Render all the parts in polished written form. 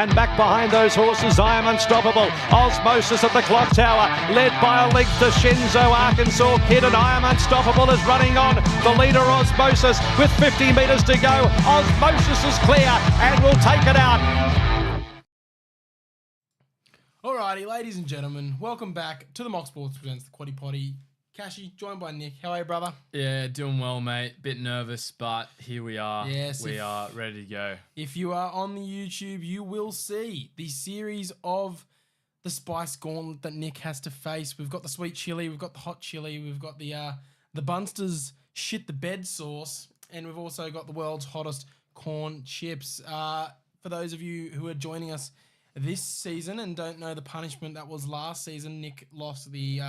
And back behind those horses, I Am Unstoppable. Osmosis at the clock tower, led by a length to Shinzo Arkansas Kid, and I Am Unstoppable is running on. The leader, Osmosis, with 50 metres to go. Osmosis is clear and will take it out. Alrighty, ladies and gentlemen, welcome back to the Mock Sports presents the Quaddie Poddy. Cashy, joined by Nick. How are you, brother? Yeah, doing well, mate. Bit nervous, but here we are. Yes, we are ready to go. If you are on the YouTube, you will see the series of the Spice Gauntlet that Nick has to face. We've got the sweet chili, we've got the hot chili, we've got the Bunsters shit the bed sauce, and we've also got the world's hottest corn chips. For those of you who are joining us this season and don't know the punishment that was last season, Nick lost the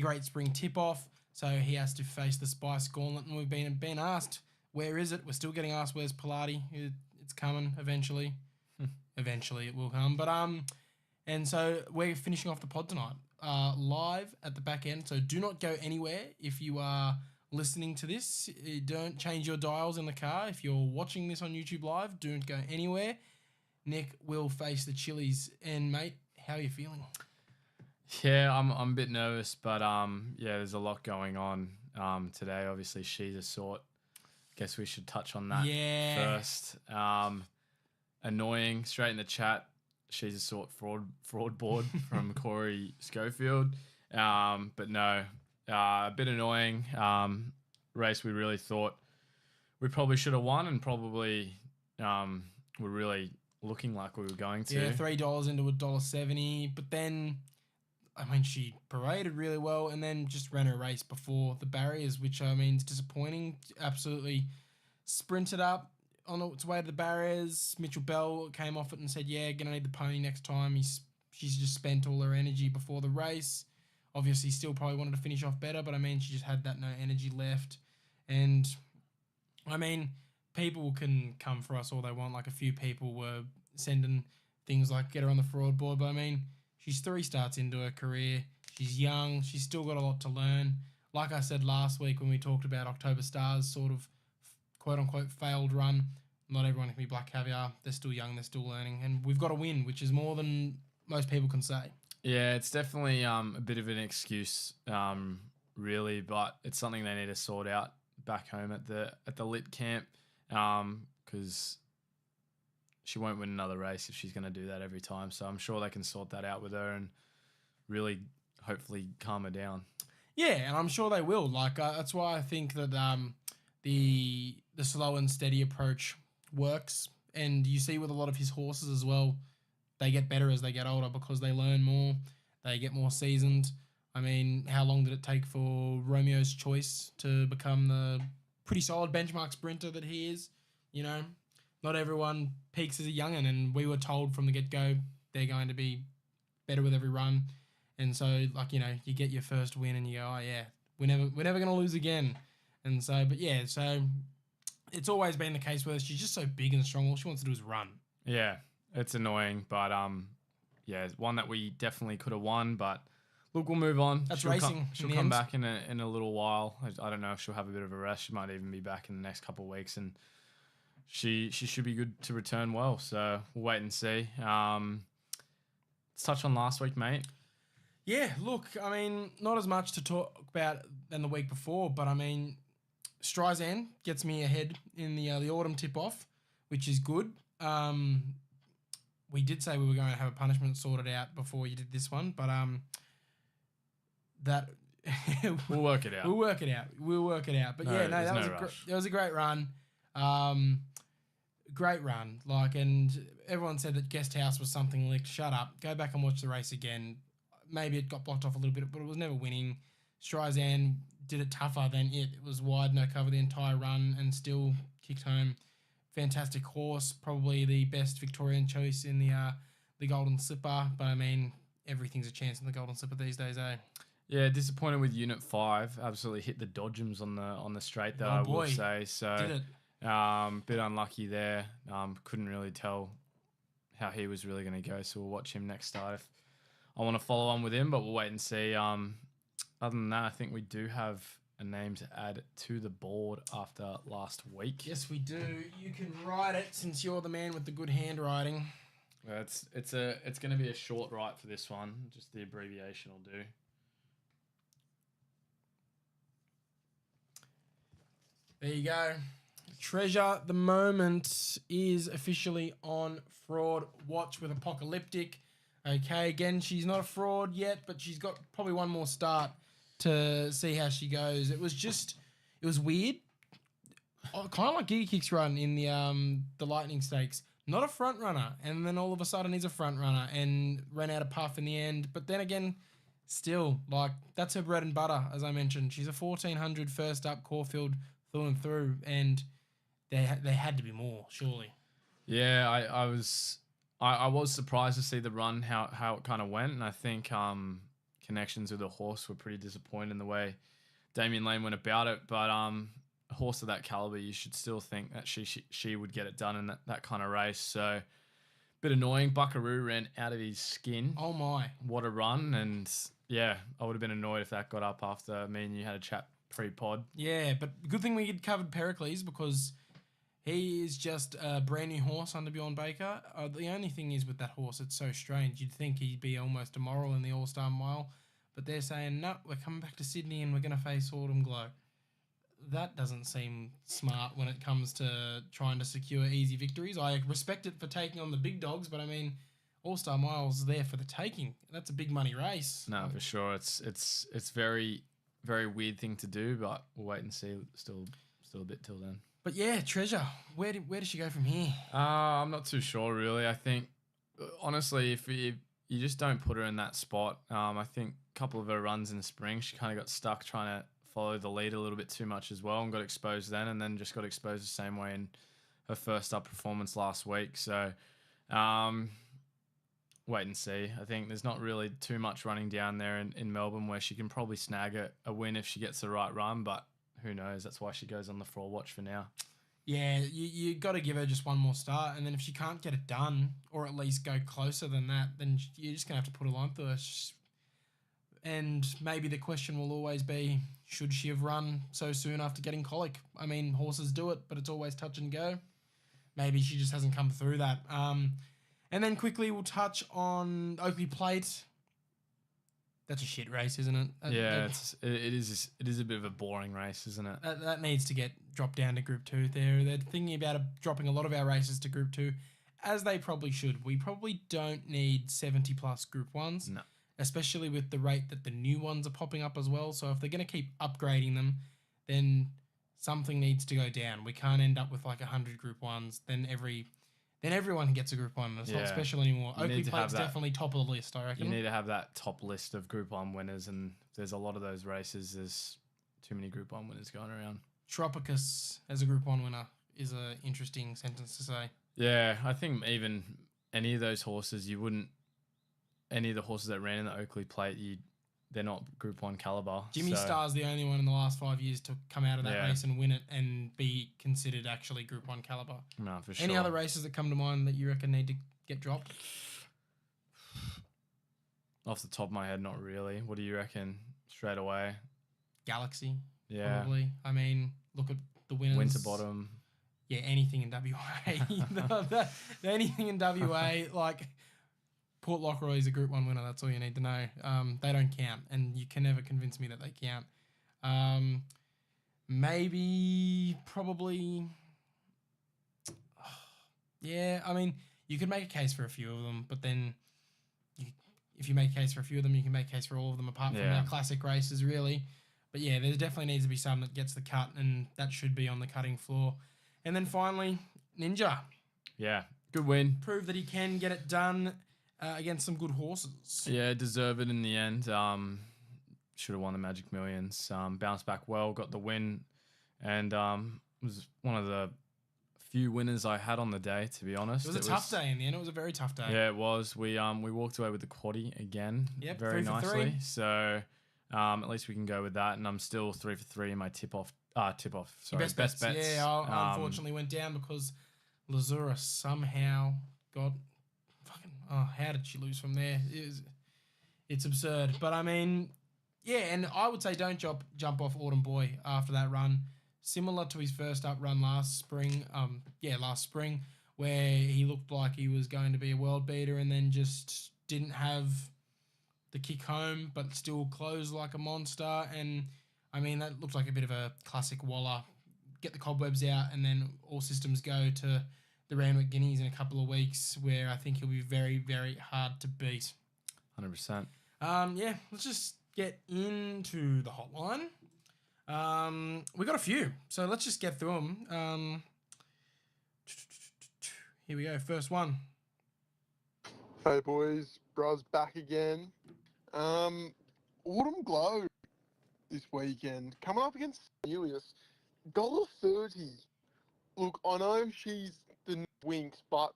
Great Spring Tip-Off, so he has to face the Spice Gauntlet, and we've been asked, where is it? We're still getting asked, where's Pilates? It's coming eventually. Eventually it will come. But and so we're finishing off the pod tonight, live at the back end, so do not go anywhere. If you are listening to this, don't change your dials in the car. If you're watching this on YouTube Live, don't go anywhere. Nick will face the Chili's, and mate, how are you feeling? Yeah, I'm a bit nervous, but yeah, there's a lot going on today. Obviously, she's a sort. Guess we should touch on that first. Annoying, straight in the chat. She's a sort fraud board from Corey Schofield. But no, a bit annoying. Race we really thought we probably should have won, and probably we're really looking like we were going to. Yeah, $3 into $1.70, but then, I mean, she paraded really well and then just ran her race before the barriers, which, I mean, is disappointing. Absolutely sprinted up on its way to the barriers. Mitchell Bell came off it and said, yeah, going to need the pony next time. She's just spent all her energy before the race. Obviously, still probably wanted to finish off better, but, I mean, she just had that no energy left. And, I mean, people can come for us all they want. Like, a few people were sending things like, get her on the fraud board, but, I mean, she's 3 starts into her career. She's young. She's still got a lot to learn. Like I said last week when we talked about October Stars' sort of quote-unquote failed run, not everyone can be Black Caviar. They're still young. They're still learning. And we've got to win, which is more than most people can say. Yeah, it's definitely a bit of an excuse, really, but it's something they need to sort out back home at the lit camp, because she won't win another race if she's going to do that every time. So I'm sure they can sort that out with her and really, hopefully, calm her down. Yeah, and I'm sure they will. Like that's why I think that the slow and steady approach works. And you see with a lot of his horses as well, they get better as they get older because they learn more, they get more seasoned. I mean, how long did it take for Romeo's Choice to become the pretty solid benchmark sprinter that he is? You know, not everyone peaks as a young'un, and we were told from the get-go they're going to be better with every run. And so, like, you know, you get your first win and you go, oh, yeah, we're never going to lose again. And so, but yeah, so it's always been the case where she's just so big and strong. All she wants to do is run. Yeah, it's annoying, but yeah, one that we definitely could have won, but look, we'll move on. That's she'll racing. She'll come back in a little while. I don't know if she'll have a bit of a rest. She might even be back in the next couple of weeks, and she should be good to return well. So we'll wait and see. Let's touch on last week, mate. Yeah, look, I mean, not as much to talk about than the week before, but I mean, Streisand gets me ahead in the Autumn tip-off, which is good. We did say we were going to have a punishment sorted out before you did this one, but that we'll work it out. We'll work it out. But yeah, no, that was a great run. Great run. Like, and everyone said that Guest House was something licked. Shut up. Go back and watch the race again. Maybe it got blocked off a little bit, but it was never winning. Streisand did it tougher than it. It was wide, no cover the entire run, and still kicked home. Fantastic horse, probably the best Victorian choice in the Golden Slipper. But I mean, everything's a chance in the Golden Slipper these days, eh? Yeah, disappointed with Unit 5. Absolutely hit the dodgems on the straight, though, I will say. So, did it. Bit unlucky there. Couldn't really tell how he was really going to go. So we'll watch him next start if I want to follow on with him, but we'll wait and see. Other than that, I think we do have a name to add to the board after last week. Yes, we do. You can write it since you're the man with the good handwriting. It's going to be a short write for this one. Just the abbreviation will do. There you go. Treasure the Moment is officially on Fraud Watch with Apocalyptic. Okay, again, she's not a fraud yet, but she's got probably one more start to see how she goes. It was weird. Kind of like Giga Kick's run in the Lightning Stakes. Not a front runner, and then all of a sudden he's a front runner and ran out of puff in the end. But then again, still, like, that's her bread and butter, as I mentioned. She's a 1400 first up Caulfield through and through, and they had to be more, surely. Yeah, I was surprised to see the run, how it kind of went, and I think connections with the horse were pretty disappointed in the way Damien Lane went about it, but a horse of that caliber, you should still think that she would get it done in that kind of race. So, bit annoying. Buckaroo ran out of his skin. Oh my! What a run! And yeah, I would have been annoyed if that got up after me and you had a chat pre-pod. Yeah, but good thing we had covered Pericles because he is just a brand new horse under Bjorn Baker. The only thing is with that horse, it's so strange. You'd think he'd be almost immoral in the All-Star Mile, but they're saying, no, we're coming back to Sydney and we're going to face Autumn Glow. That doesn't seem smart when it comes to trying to secure easy victories. I respect it for taking on the big dogs, but I mean, All-Star Mile's there for the taking. That's a big money race. No, for sure. It's very, very weird thing to do, but we'll wait and see. Still a bit till then. But yeah, Treasure, where does she go from here? I'm not too sure, really. I think, honestly, if you just don't put her in that spot, I think a couple of her runs in the spring, she kind of got stuck trying to follow the lead a little bit too much as well and got exposed then, and then just got exposed the same way in her first up performance last week. So wait and see. I think there's not really too much running down there in Melbourne where she can probably snag a win if she gets the right run, but who knows? That's why she goes on the Fraud Watch for now. Yeah, you got to give her just one more start, and then if she can't get it done, or at least go closer than that, then you're just going to have to put a line through her. And maybe the question will always be, should she have run so soon after getting colic? I mean, horses do it, but it's always touch and go. Maybe she just hasn't come through that. And then quickly we'll touch on Oakley Plate. That's a shit race, isn't it? Yeah, it is a bit of a boring race, isn't it? That needs to get dropped down to Group 2. They're thinking about dropping a lot of our races to Group 2, as they probably should. We probably don't need 70-plus Group 1s. No. Especially with the rate that the new ones are popping up as well. So if they're going to keep upgrading them, then something needs to go down. We can't end up with like 100 Group 1s. Then everyone gets a Group 1. It's not special anymore. Oakley Plate's definitely top of the list, I reckon. You need to have that top list of Group 1 winners, and there's a lot of those races. There's too many Group 1 winners going around. Tropicus as a Group 1 winner is an interesting sentence to say. Yeah, I think even any of those horses, any of the horses that ran in the Oakley Plate, they're not Group 1 caliber. Jimmy Star's the only one in the last 5 years to come out of that race and win it and be considered actually Group 1 caliber. No, for sure. Any other races that come to mind that you reckon need to get dropped? Off the top of my head, not really. What do you reckon straight away? Galaxy, yeah. Probably. I mean, look at the winners. Winterbottom. Yeah, anything in WA. Anything in WA, like... Port Lockroy is a Group 1 winner. That's all you need to know. They don't count, and you can never convince me that they count. Probably... Yeah, I mean, you could make a case for a few of them, but then if you make a case for a few of them, you can make a case for all of them apart from our classic races, really. But yeah, there definitely needs to be some that gets the cut, and that should be on the cutting floor. And then finally, Ninja. Yeah, good win. Prove that he can get it done against some good horses. Yeah, deserve it in the end. Should have won the Magic Millions. Bounced back well, got the win, and was one of the few winners I had on the day, to be honest. It was a tough day in the end. It was a very tough day. Yeah, it was. We walked away with the Quaddie again. Yep, very 3 for nicely. 3. So at least we can go with that, and I'm still 3 for 3 in my tip-off. Sorry, best bets. Yeah, I unfortunately went down because Lazura somehow got... how did she lose from there? It's absurd. But I mean, yeah, and I would say don't jump off Autumn Boy after that run. Similar to his first up run last spring. where he looked like he was going to be a world beater and then just didn't have the kick home, but still closed like a monster. And I mean, that looked like a bit of a classic Waller. Get the cobwebs out, and then all systems go to the Randwick Guineas in a couple of weeks, where I think he'll be very, very hard to beat. 100%. Yeah, let's just get into the hotline. We got a few, so let's just get through them. Here we go. First one. Hey boys, Bruz back again. Autumn Glow this weekend coming up against Elias. $1.30. Look, I know she's the Winks, but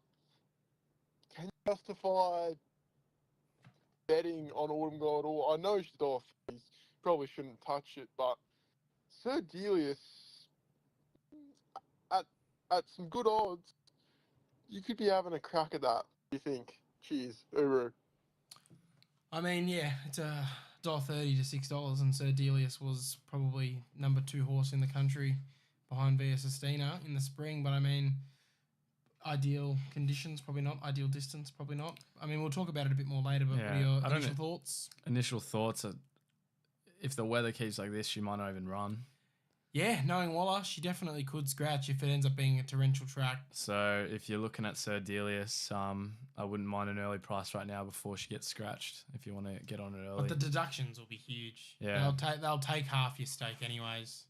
can you justify betting on Autumn Glow at all? I know she's $1.30. Probably shouldn't touch it, but Sir Delius at some good odds, you could be having a crack at that. What do you think? Cheers, Uru. I mean, yeah, it's a $1.30 to $6, and Sir Delius was probably number 2 horse in the country behind Via Sistina in the spring. But I mean, ideal conditions, probably not. Ideal distance, probably not. I mean, we'll talk about it a bit more later, but what are your initial thoughts? Initial thoughts are, if the weather keeps like this, she might not even run. Yeah, knowing Waller, she definitely could scratch if it ends up being a torrential track. So if you're looking at Sir Delius, I wouldn't mind an early price right now before she gets scratched, if you want to get on it early. But the deductions will be huge. Yeah. They'll take half your stake anyways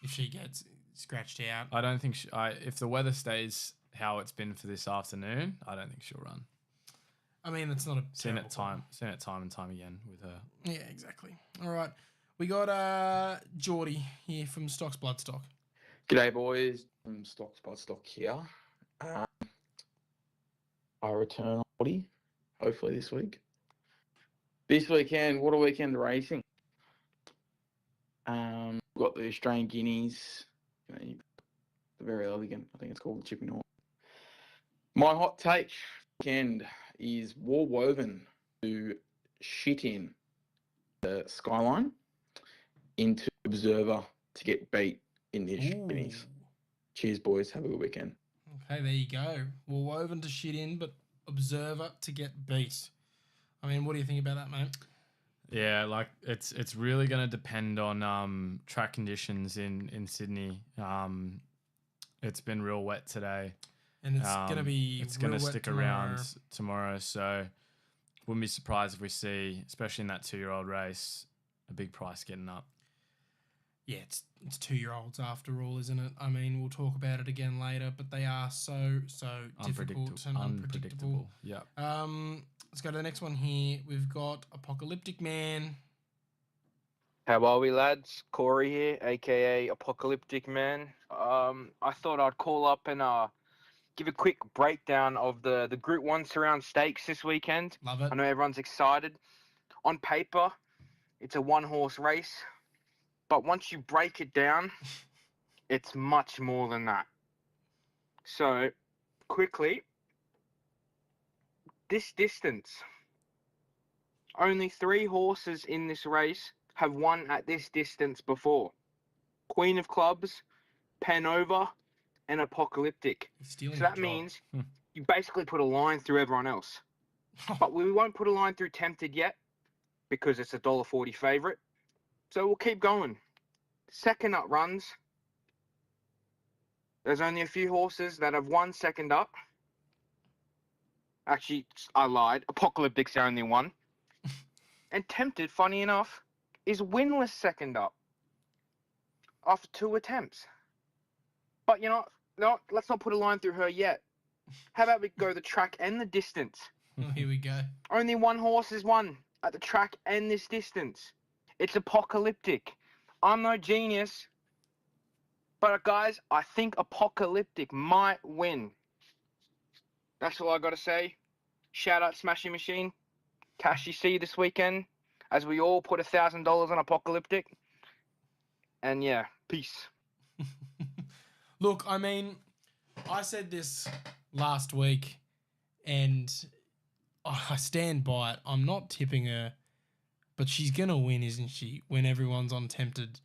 if she gets scratched out. I don't think if the weather stays how it's been for this afternoon, I don't think she'll run. I mean, that's not a Seen it time and time again with her. Yeah, exactly. All right. We got Geordie here from Stocks Bloodstock. G'day, boys. From Stocks Bloodstock here. I return on Quaddie, hopefully this week. This weekend, what a weekend of racing. We've got the Australian Guineas, the Verry Elleegant, I think it's called, the Chipping Horn. My hot take weekend is War Woven to shit in the Skyline into Observer to get beat in the Guineas. Cheers, boys. Have a good weekend. Okay, there you go. War Woven to shit in, but Observer to get beat. I mean, what do you think about that, mate? Yeah, like it's really going to depend on track conditions in Sydney. It's been real wet today. And it's going to stick around tomorrow. So wouldn't be surprised if we see, especially in that 2-year-old race, a big price getting up. Yeah, it's 2-year-olds after all, isn't it? I mean, we'll talk about it again later, but they are so difficult and unpredictable. Yeah. Let's go to the next one here. We've got Apocalyptic Man. How are we, lads? Corey here, aka Apocalyptic Man. I thought I'd call up and give a quick breakdown of the Group 1 Surround Stakes this weekend. Love it. I know everyone's excited. On paper, it's a 1-horse race, but once you break it down, it's much more than that. So, quickly, this distance, only 3 horses in this race have won at this distance before. Queen of Clubs, Panova, and Apocalyptic. So that means you basically put a line through everyone else. But we won't put a line through Tempted yet because it's a $1.40 favourite. So we'll keep going. Second up runs. There's only a few horses that have won second up. Actually, I lied. Apocalyptic's the only one. And Tempted, funny enough, is winless second up after 2 attempts. But you know, no, let's not put a line through her yet. How about we go the track and the distance? Oh, here we go. Only 1 horse has won at the track and this distance. It's Apocalyptic. I'm no genius, but guys, I think Apocalyptic might win. That's all I got to say. Shout out Smashing Machine. Cashy, see you this weekend as we all put $1,000 on Apocalyptic. And yeah, peace. Look, I mean, I said this last week, and I stand by it. I'm not tipping her, but she's going to win, isn't she, when everyone's on Tempted,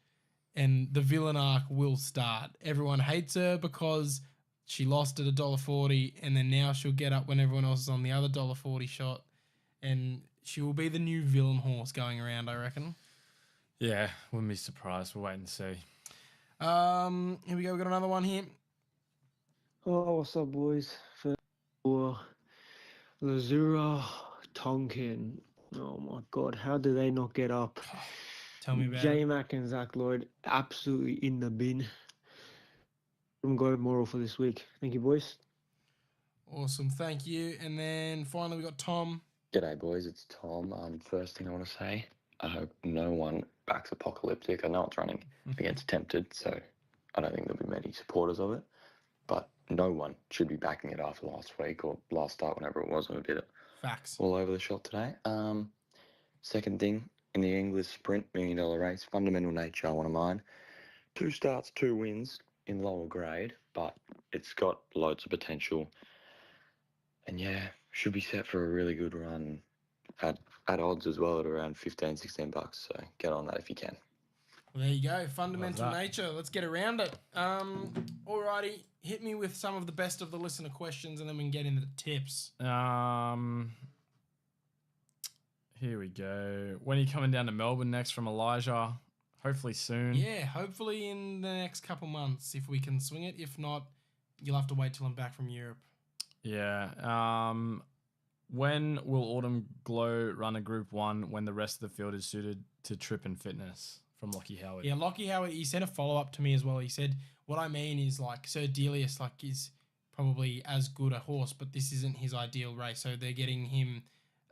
and the villain arc will start. Everyone hates her because She lost at $1.40, and then now she'll get up when everyone else is on the other $1.40 shot, and she will be the new villain horse going around, I reckon. Yeah, wouldn't be surprised. We'll wait and see. Here we go. We got another one here. Oh, what's up, boys? For Lazura Tonkin. Oh my God, how do they not get up? Tell me about J it. Mac and Zach Lloyd absolutely in the bin. I'm going moral for this week. Thank you, boys. Awesome. Thank you. And then finally, we got Tom. G'day, boys. It's Tom. First thing I want to say, I hope no one backs Apocalyptic. I know it's running against Tempted, so I don't think there'll be many supporters of it. But no one should be backing it after last week or last start, whenever it was. I'm a bit Facts. all over the shop today. Second thing, in the English Sprint $1 million race, Fundamental Nature, one of mine. 2 starts, 2 wins in lower grade, but it's got loads of potential. And yeah, should be set for a really good run at odds as well at around $15-16. So get on that if you can. Well, there you go. Fundamental Love that. nature. Let's get around it. Alrighty. Hit me with some of the best of the listener questions, and then we can get into the tips. Here we go. When are you coming down to Melbourne next from Elijah? Hopefully soon. Yeah, hopefully in the next couple months if we can swing it. If not, you'll have to wait till I'm back from Europe. Yeah. When will Autumn Glow run a Group 1 when the rest of the field is suited to trip and fitness? From Lockie Howard. Yeah, Lockie Howard, he sent a follow-up to me as well. He said, what I mean is like Sir Delius is probably as good a horse, but this isn't his ideal race. So they're getting him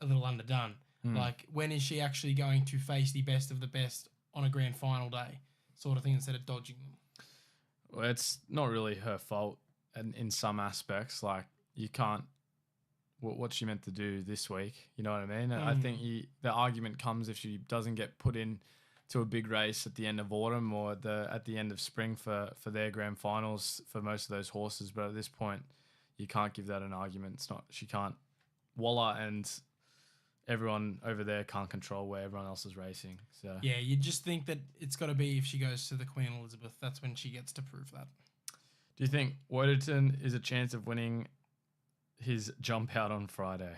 a little underdone. Like, when is she actually going to face the best of the best on a grand final day sort of thing instead of dodging them? Well, it's not really her fault in some aspects. Like, you can't... What she meant to do this week, you know what I mean? I think the argument comes if she doesn't get put in to a big race at the end of autumn or at the end of spring for their grand finals for most of those horses. But at this point, you can't give that an argument. It's not... She can't... Waller and everyone over there can't control where everyone else is racing. So yeah, you just think that it's got to be if she goes to the Queen Elizabeth, that's when she gets to prove that. do you think Woderton is a chance of winning his jump out on Friday?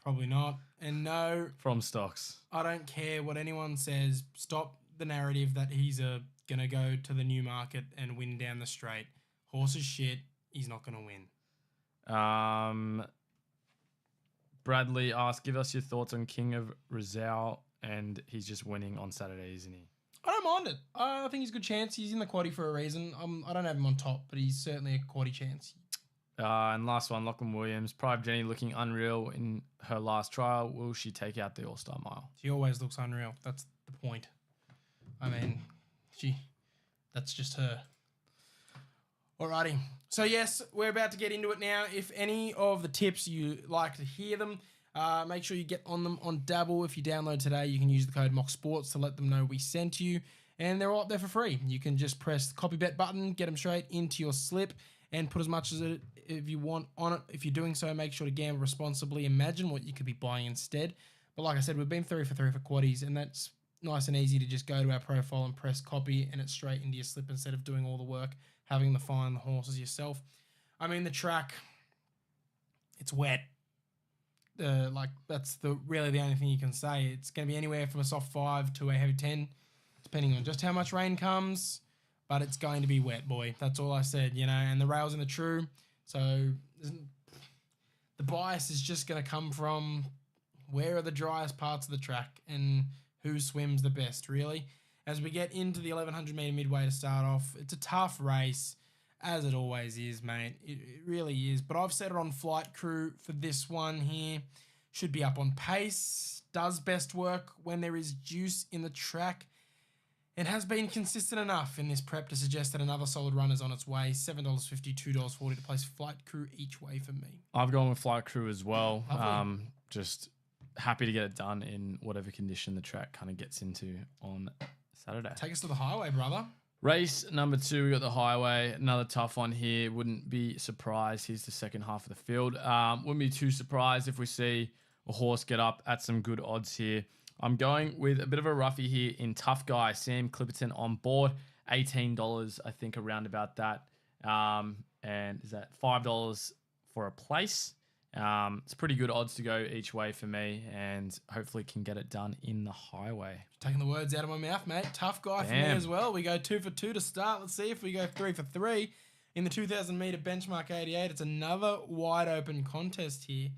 Probably not. And no, From stocks. I don't care what anyone says. Stop the narrative that he's going to go to the Newmarket and win down the straight. Horse is shit. He's not going to win. Bradley asked, give us your thoughts on King of Rizal, and he's just winning on Saturday, isn't he? I don't mind it. I think he's a good chance. He's in the quaddie for a reason. I don't have him on top, but he's certainly a quaddie chance. And last one, Lachlan Williams. Pride Jenny looking unreal in her last trial. Will she take out the All-Star Mile? She always looks unreal. That's the point. I mean, that's just her. Alrighty. So yes, we're about to get into it now. If any of the tips you like to hear them, make sure you get on them on Dabble. If you download today, you can use the code MOCSports to let them know we sent you. And they're all up there for free. You can just press the copy bet button, get them straight into your slip, and put as much as it if you want on it. If you're doing so, make sure to gamble responsibly. Imagine what you could be buying instead. But like I said, we've been 3 for 3 for quaddies, and that's nice and easy to just go to our profile and press copy, and it's straight into your slip instead of doing all the work, having to find the horses yourself. I mean, the track, it's wet. That's really the only thing you can say. It's going to be anywhere from a soft 5 to a heavy 10, depending on just how much rain comes. But it's going to be wet, boy. That's all I said, and the rail's in the true. So the bias is just going to come from where are the driest parts of the track and who swims the best, really. As we get into the 1100 metre midway to start off, it's a tough race, as it always is, mate. It really is. But I've set it on Flight Crew for this one here. Should be up on pace. Does best work when there is juice in the track. It has been consistent enough in this prep to suggest that another solid run is on its way. $7.50, $2.40 to place Flight Crew each way for me. I've gone with Flight Crew as well. Lovely. Just happy to get it done in whatever condition the track kind of gets into on Saturday. Take us to the highway, brother. Race number 2, we got the highway. Another tough one here. Wouldn't be surprised. Here's the second half of the field. Wouldn't be too surprised if we see a horse get up at some good odds here. I'm going with a bit of a roughie here in Tough Guy, Sam Clipperton on board. $18, I think, around about that. And is that $5 for a place? It's pretty good odds to go each way for me, and hopefully can get it done in the highway. Taking the words out of my mouth, mate. Tough guy for me as well. We go 2 for 2 to start. Let's see if we go 3 for 3 in the 2,000 meter benchmark 88. It's another wide open contest here,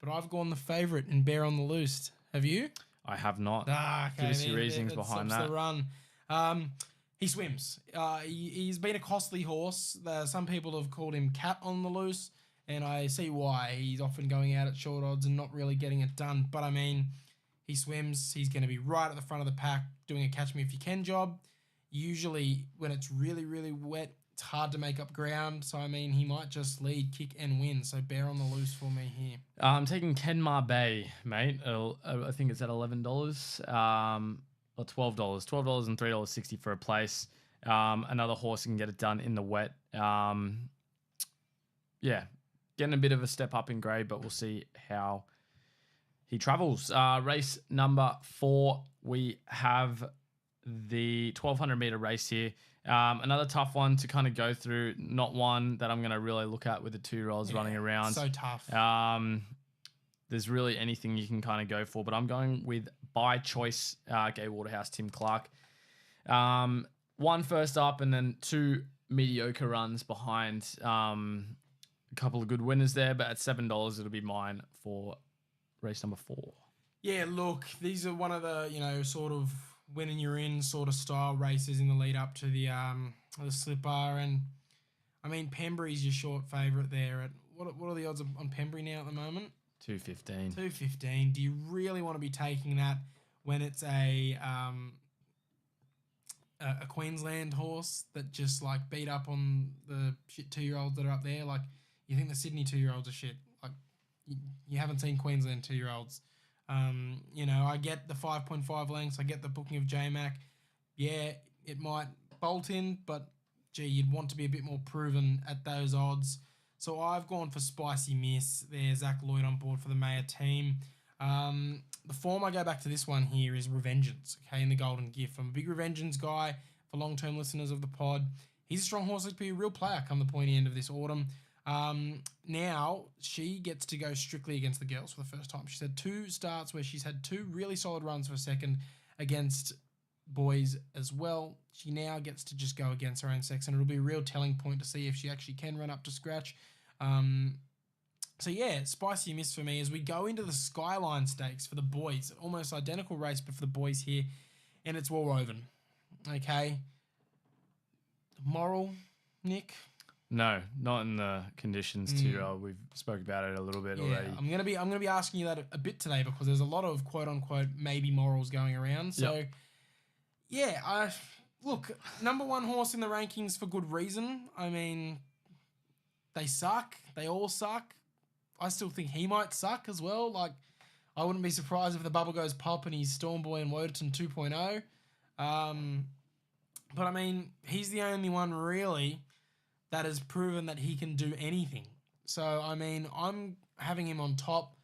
but I've gone the favourite in Bear on the Loose. Have you? I have not. Okay, Give us your reasons behind that. The run. He swims. He's been a costly horse. Some people have called him Cat on the Loose, and I see why. He's often going out at short odds and not really getting it done. But I mean, he swims. He's going to be right at the front of the pack doing a catch me if you can job. Usually when it's really, really wet, it's hard to make up ground. So, I mean, he might just lead, kick, and win. So, Bear on the Loose for me here. I'm taking Kenmar Bay, mate. I think it's at $11 or $12. $12 and $3.60 for a place. Another horse can get it done in the wet. Yeah, getting a bit of a step up in grade, but we'll see how he travels. Race number 4, we have the 1,200 meter race here. Another tough one to kind of go through. Not one that I'm going to really look at with the 2-year-olds running around. So tough. There's really anything you can kind of go for, but I'm going with by choice, Gay Waterhouse, Tim Clark. 1 first up and then 2 mediocre runs behind. A couple of good winners there, but at $7, it'll be mine for race number 4. Yeah, look, these are one of the, sort of winning you're in sort of style races in the lead up to the slipper. And I mean, Pembury's your short favourite there. At what are the odds on Pembury now at the moment? 215. 215. Do you really want to be taking that when it's a Queensland horse that just like beat up on the shit 2-year-olds that are up there? Like, you think the Sydney 2-year-olds are shit? Like, you haven't seen Queensland 2-year-olds. I get the 5.5 lengths. I get the booking of J-Mac. Yeah, it might bolt in, but gee, you'd want to be a bit more proven at those odds. So I've gone for Spicy Miss. There's Zach Lloyd on board for the Mayor team. The form I go back to this one here is Revengeance, okay, in the Golden Gift. I'm a big Revengeance guy for long-term listeners of the pod. He's a strong horse that could be a real player come the pointy end of this autumn. Now she gets to go strictly against the girls for the first time. She's had 2 starts where she's had 2 really solid runs for a second against boys as well. She now gets to just go against her own sex, and it'll be a real telling point to see if she actually can run up to scratch. So yeah, Spicy Miss for me as we go into the Skyline Stakes for the boys. Almost identical race, but for the boys here, and it's Woven. Okay. Moral, Nick? No, not in the conditions too. We've spoke about it a little bit already. I'm gonna be asking you that a bit today because there's a lot of quote unquote maybe morals going around. So yeah, look, number 1 horse in the rankings for good reason. I mean, they suck. They all suck. I still think he might suck as well. Like, I wouldn't be surprised if the bubble goes pop and he's Stormboy and Woderton 2.0. But I mean, he's the only one really that has proven that he can do anything. So, I mean, I'm having him on top.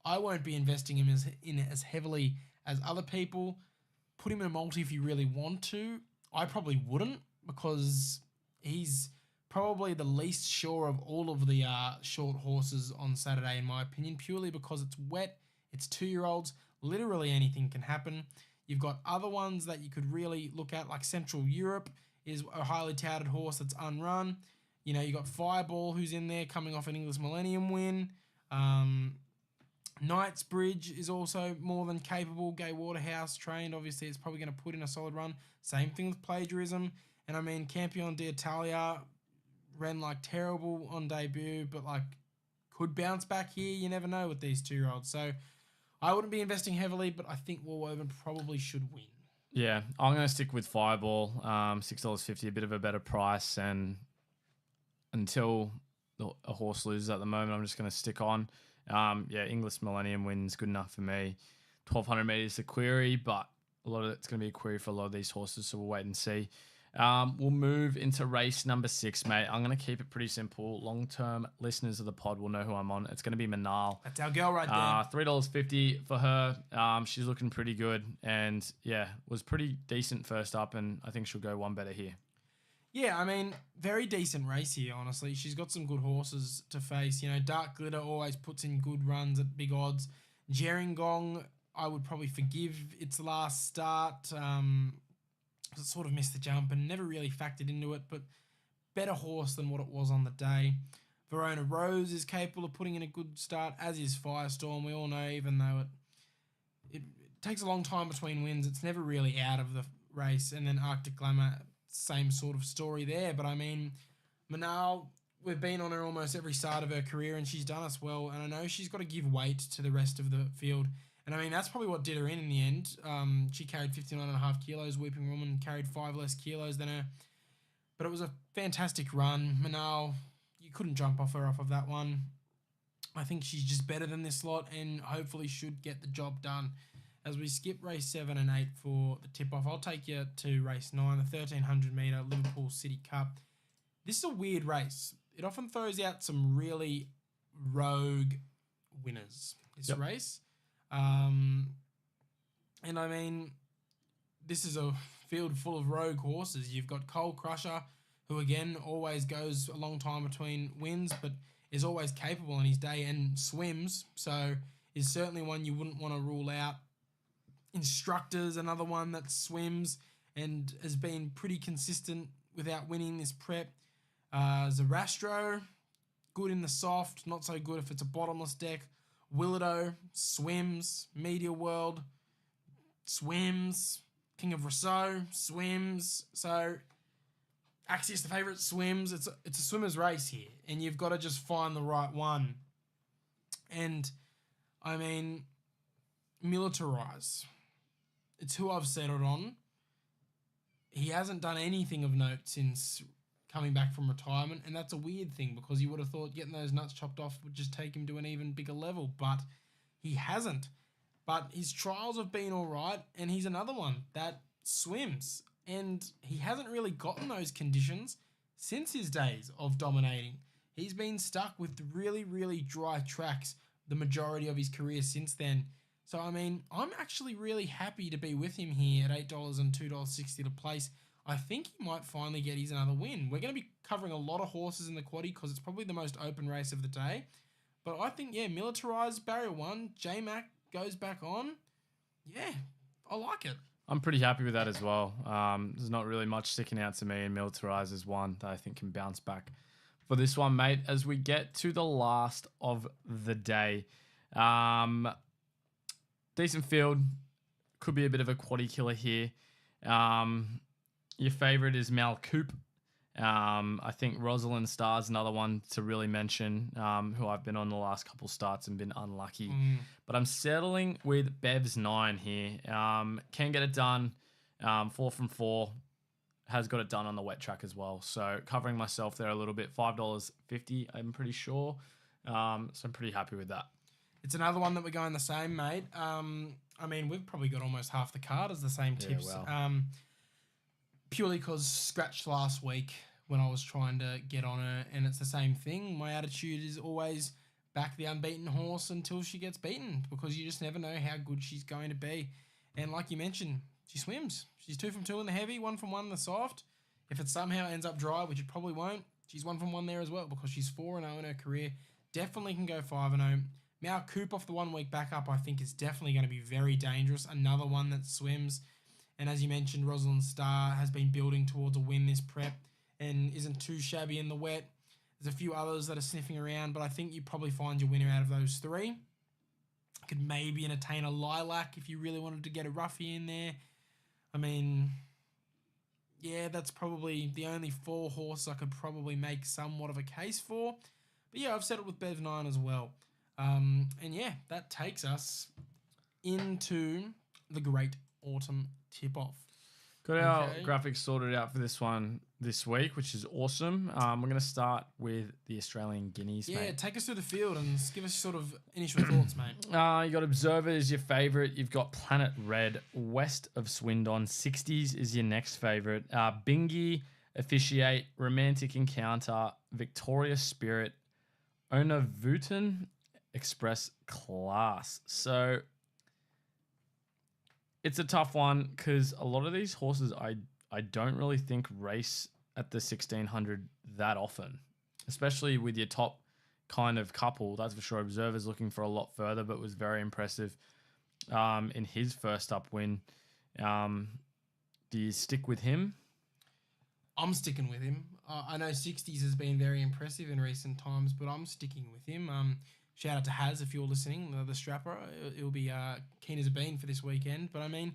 I won't be investing him in it as heavily as other people. Put him in a multi if you really want to. I probably wouldn't because he's probably the least sure of all of the short horses on Saturday, in my opinion, purely because it's wet, it's 2-year-olds, literally anything can happen. You've got other ones that you could really look at, like Central Europe is a highly touted horse that's unrun. You got Fireball, who's in there coming off an English Millennium win. Knightsbridge is also more than capable. Gay Waterhouse trained. Obviously, it's probably going to put in a solid run. Same thing with Plagiarism. And I mean, Campion d'Italia ran like terrible on debut, but like could bounce back here. You never know with these 2-year-olds. So I wouldn't be investing heavily, but I think Woven probably should win. Yeah, I'm going to stick with Fireball. $6.50, a bit of a better price. And until a horse loses at the moment, I'm just going to stick on. English Millennium wins good enough for me. 1,200 meters a query, but a lot of it's going to be a query for a lot of these horses, so we'll wait and see. We'll move into race number 6, mate. I'm going to keep it pretty simple. Long-term listeners of the pod will know who I'm on. It's going to be Manal. That's our girl right there. $3.50 for her. She's looking pretty good and, was pretty decent first up, and I think she'll go one better here. Yeah, I mean, very decent race here, honestly. She's got some good horses to face. You know, Dark Glitter always puts in good runs at big odds. Gerringong, I would probably forgive its last start. It sort of missed the jump and never really factored into it, but better horse than what it was on the day. Verona Rose is capable of putting in a good start, as is Firestorm. We all know, even though it takes a long time between wins, it's never really out of the race. And then Arctic Glamour, same sort of story there. But I mean, Manal, we've been on her almost every start of her career and she's done us well. And I know she's got to give weight to the rest of the field. And I mean, that's probably what did her in the end. She carried 59.5 kilos. Weeping Woman carried 5 less kilos than her. But it was a fantastic run. Manal, you couldn't jump off her off of that one. I think she's just better than this lot and hopefully should get the job done. As we skip race 7 and 8 for the tip-off, I'll take you to race 9, the 1,300 metre Liverpool City Cup. This is a weird race. It often throws out some really rogue winners, this race. And I mean, this is a field full of rogue horses. You've got Cole Crusher, who again always goes a long time between wins, but is always capable in his day and swims, so is certainly one you wouldn't want to rule out. Instructors, another one that swims and has been pretty consistent without winning this prep. Zarastro, good in the soft, not so good if it's a bottomless deck. Willardo, swims. Media World, swims. King of Rousseau, swims. So, Axios, the favourite, swims. It's a swimmer's race here, and you've got to just find the right one. And, I mean, Militarize. It's who I've settled on. He hasn't done anything of note since coming back from retirement, and that's a weird thing because you would have thought getting those nuts chopped off would just take him to an even bigger level, but he hasn't. But his trials have been all right, and he's another one that swims, and he hasn't really gotten those conditions since his days of dominating. He's been stuck with really, really dry tracks the majority of his career since then. So, I mean, I'm actually really happy to be with him here at $8 and $2.60 to place. I think he might finally get his another win. We're going to be covering a lot of horses in the quaddie because it's probably the most open race of the day. But I think, yeah, Militarized, barrier 1, J-Mac goes back on. Yeah, I like it. I'm pretty happy with that as well. There's not really much sticking out to me, and Militarized is one that I think can bounce back for this one, mate. As we get to the last of the day, decent field, could be a bit of a quaddie killer here. Your favourite is Mal Coop. I think Rosalind Star's another one to really mention, who I've been on the last couple starts and been unlucky. But I'm settling with Bev's 9 here. Can get it done. 4 from 4. Has got it done on the wet track as well. So covering myself there a little bit. $5.50, I'm pretty sure. So I'm pretty happy with that. It's another one that we're going the same, mate. I mean, we've probably got almost half the card as the same tips. Well. Purely because scratched last week when I was trying to get on her, and it's the same thing. My attitude is always back the unbeaten horse until she gets beaten, because you just never know how good she's going to be. And like you mentioned, she swims. She's 2 from 2 in the heavy, 1 from 1 in the soft. If it somehow ends up dry, which it probably won't, she's 1 from 1 there as well, because she's 4-0 in her career. Definitely can go 5-0. Mal Coop off the 1 week backup, I think, is definitely going to be very dangerous. Another one that swims. And as you mentioned, Rosalind Star has been building towards a win this prep and isn't too shabby in the wet. There's a few others that are sniffing around, but I think you probably find your winner out of those 3. Could maybe entertain a Lilac if you really wanted to get a roughie in there. I mean, yeah, that's probably the only 4 horses I could probably make somewhat of a case for. But yeah, I've settled with Bev 9 as well. And yeah, that takes us into the Great Autumn Tip-Off. Got our graphics sorted out for this one this week, which is awesome. We're going to start with the Australian Guineas, mate. Yeah, take us through the field and give us sort of initial thoughts, mate. You got Observer is your favourite. You've got Planet Red, West of Swindon. 60s is your next favourite. Bingy, Officiate, Romantic Encounter, Victoria Spirit, Onavutan, Express Class. So it's a tough one because a lot of these horses I don't really think race at the 1600 that often, especially with your top kind of couple. That's for sure. Observer's looking for a lot further, but was very impressive in his first up win. Do you stick with him? I'm sticking with him. I know 60s has been very impressive in recent times, but I'm sticking with him. Shout out to Haz if you're listening, the strapper. He'll be keen as a bean for this weekend. But I mean,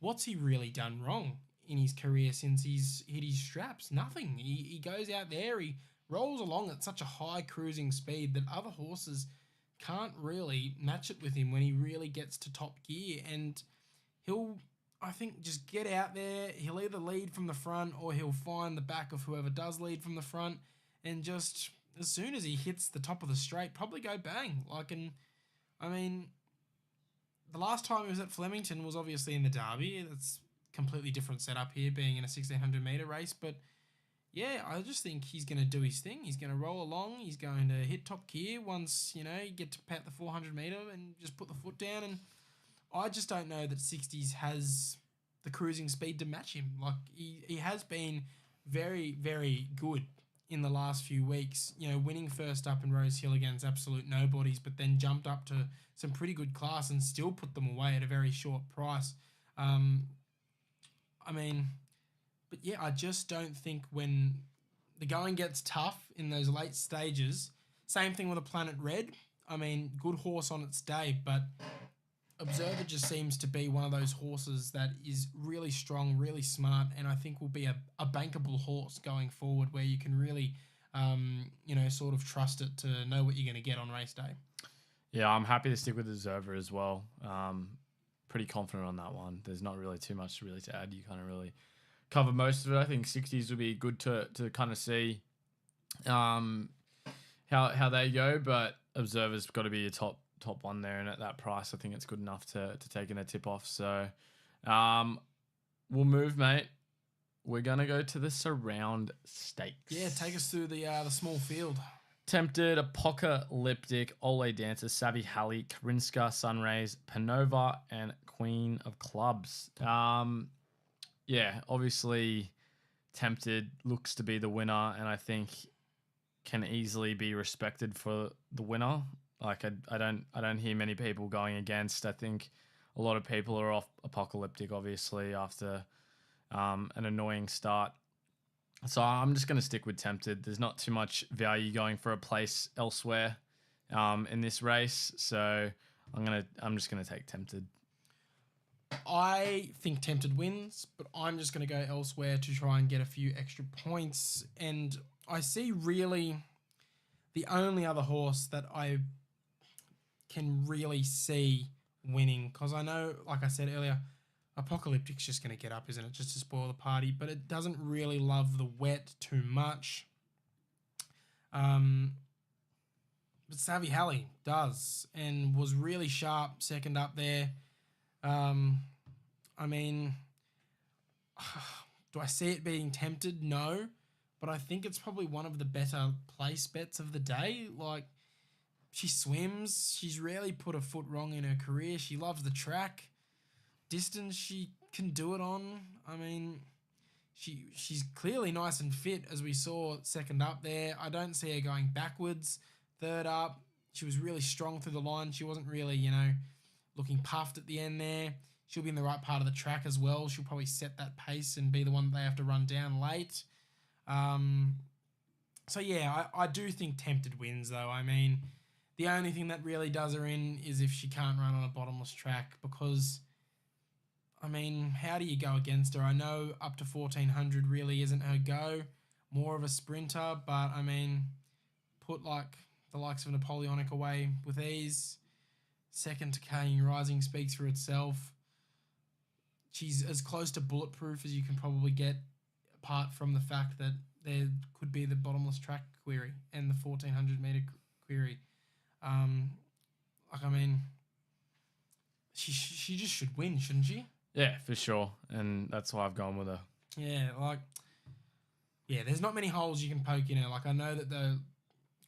what's he really done wrong in his career since he's hit his straps? Nothing. He goes out there, he rolls along at such a high cruising speed that other horses can't really match it with him when he really gets to top gear. And he'll, I think, just get out there. He'll either lead from the front or he'll find the back of whoever does lead from the front, and just as soon as he hits the top of the straight, probably go bang. I mean, the last time he was at Flemington was obviously in the Derby. That's completely different setup here, being in a 1600 metre race. But yeah, I just think he's going to do his thing. He's going to roll along. He's going to hit top gear once, you get to pat the 400 metre and just put the foot down. And I just don't know that 60s has the cruising speed to match him. He has been very, very good in the last few weeks, winning first up in Rose Hill against absolute nobodies, but then jumped up to some pretty good class and still put them away at a very short price. But yeah, I just don't think when the going gets tough in those late stages, same thing with a Planet Red. I mean, good horse on its day, but Observer just seems to be one of those horses that is really strong, really smart, and I think will be a bankable horse going forward where you can really, sort of trust it to know what you're going to get on race day. Yeah, I'm happy to stick with Observer as well. Pretty confident on that one. There's not really too much really to add. You kind of really cover most of it. I think 60s would be good to kind of see how they go, but Observer's got to be your top one there, and at that price I think it's good enough to take in a tip off. So we'll move, mate. We're gonna go to the surround stakes. Yeah, take us through the small field. Tempted, Apocalyptic, Ole Dancer, Savvy Halley, Karinska, Sunrays, Panova, and Queen of Clubs. Yeah, obviously Tempted looks to be the winner, and I think can easily be respected for the winner. Like I don't hear many people going against. I think a lot of people are off Apocalyptic, obviously, after an annoying start. So I'm just going to stick with Tempted. There's not too much value going for a place elsewhere in this race, so I'm just gonna take Tempted. I think Tempted wins, but I'm just going to go elsewhere to try and get a few extra points. And I see really the only other horse that I can really see winning, because I know, like I said earlier, Apocalyptic's just going to get up, isn't it, just to spoil the party, but it doesn't really love the wet too much. But Savvy Halley does, and was really sharp second up there. I mean, do I see it being Tempted? No, but I think it's probably one of the better place bets of the day. Like, she swims. She's rarely put a foot wrong in her career. She loves the track. Distance she can do it on. I mean, she's clearly nice and fit, as we saw second up there. I don't see her going backwards. Third up, she was really strong through the line. She wasn't really, looking puffed at the end there. She'll be in the right part of the track as well. She'll probably set that pace and be the one that they have to run down late. So yeah, I do think Tempted wins, though. I mean, the only thing that really does her in is if she can't run on a bottomless track, because, I mean, how do you go against her? I know up to 1400 really isn't her go, more of a sprinter, but I mean, put like the likes of Napoleonic away with ease. Second to Decaying Rising speaks for itself. She's as close to bulletproof as you can probably get, apart from the fact that there could be the bottomless track query and the 1400 meter query. She just should win, shouldn't she? Yeah, for sure, and that's why I've gone with her. Yeah, there's not many holes you can poke in her. Like, I know that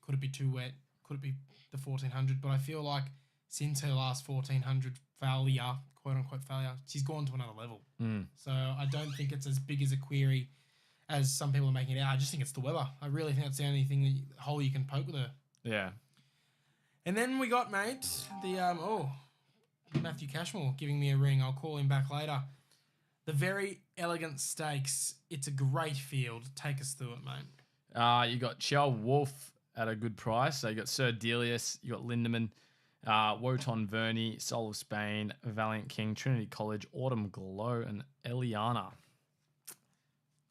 could it be too wet? Could it be the 1400? But I feel like since her last 1400 failure, quote unquote failure, she's gone to another level. So I don't think it's as big as a query as some people are making it out. I just think it's the weather. I really think that's the only hole you can poke with her. Yeah. And then we got, mate, the Matthew Cashmore giving me a ring. I'll call him back later. The Verry Elleegant Stakes. It's a great field. Take us through it, mate. You got Chow Wolf at a good price. So you got Sir Delius, you got Lindemann, Wotan Verny, Soul of Spain, Valiant King, Trinity College, Autumn Glow, and Eliana.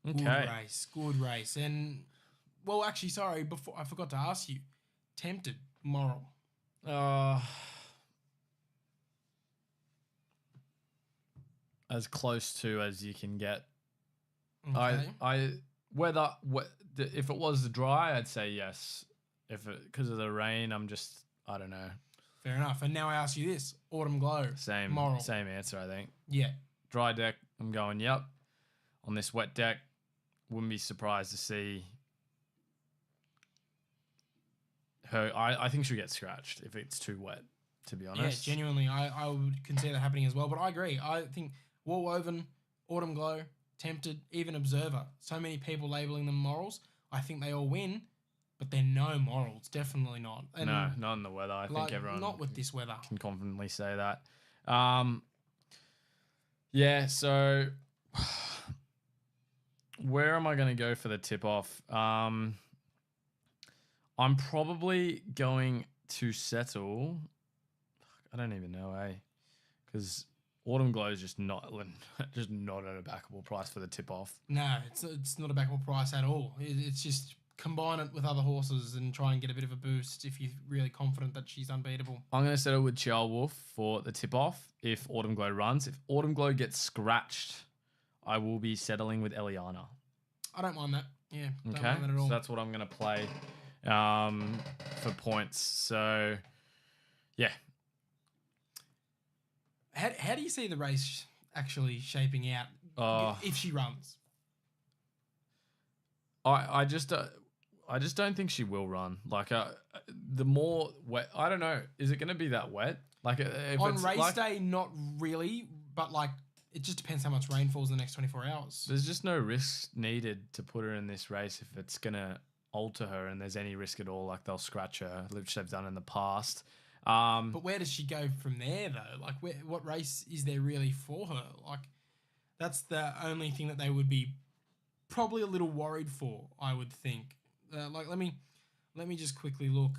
Okay. Good race. And, well, actually, sorry, before I forgot to ask you. Tempted, moral. As close to as you can get. Okay. If it was dry, I'd say yes. If it because of the rain, I don't know. Fair enough. And now I ask you this: Autumn Glow. Same answer, I think. Yeah. Dry deck, I'm going yep. On this wet deck, wouldn't be surprised to see her. I think she'll get scratched if it's too wet. To be honest. Yeah, genuinely, I would consider that happening as well. But I agree. I think War Woven, Autumn Glow, Tempted, even Observer. So many people labeling them morals. I think they all win, but they're no morals. Definitely not. And no, not in the weather. I think everyone not with this weather can confidently say that. Yeah. So where am I going to go for the tip off? I'm probably going to settle. I don't even know, because Autumn Glow is just not at a backable price for the tip off. No, it's not a backable price at all. It's just combine it with other horses and try and get a bit of a boost if you're really confident that she's unbeatable. I'm going to settle with Chial Wolf for the tip off if Autumn Glow runs. If Autumn Glow gets scratched, I will be settling with Eliana. I don't mind that. Yeah, don't okay. mind that at all. So that's what I'm going to play for points. So, yeah. How do you see the race actually shaping out if she runs? I just don't think she will run. Like the more wet, I don't know. Is it going to be that wet? Like if on it's race day, not really, but like it just depends how much rain falls in the next 24 hours. There's just no risk needed to put her in this race if it's going to alter her and there's any risk at all. Like they'll scratch her, which they've done in the past. But where does she go from there, though? Like, what race is there really for her? Like, that's the only thing that they would be probably a little worried for, I would think. Like, let me just quickly look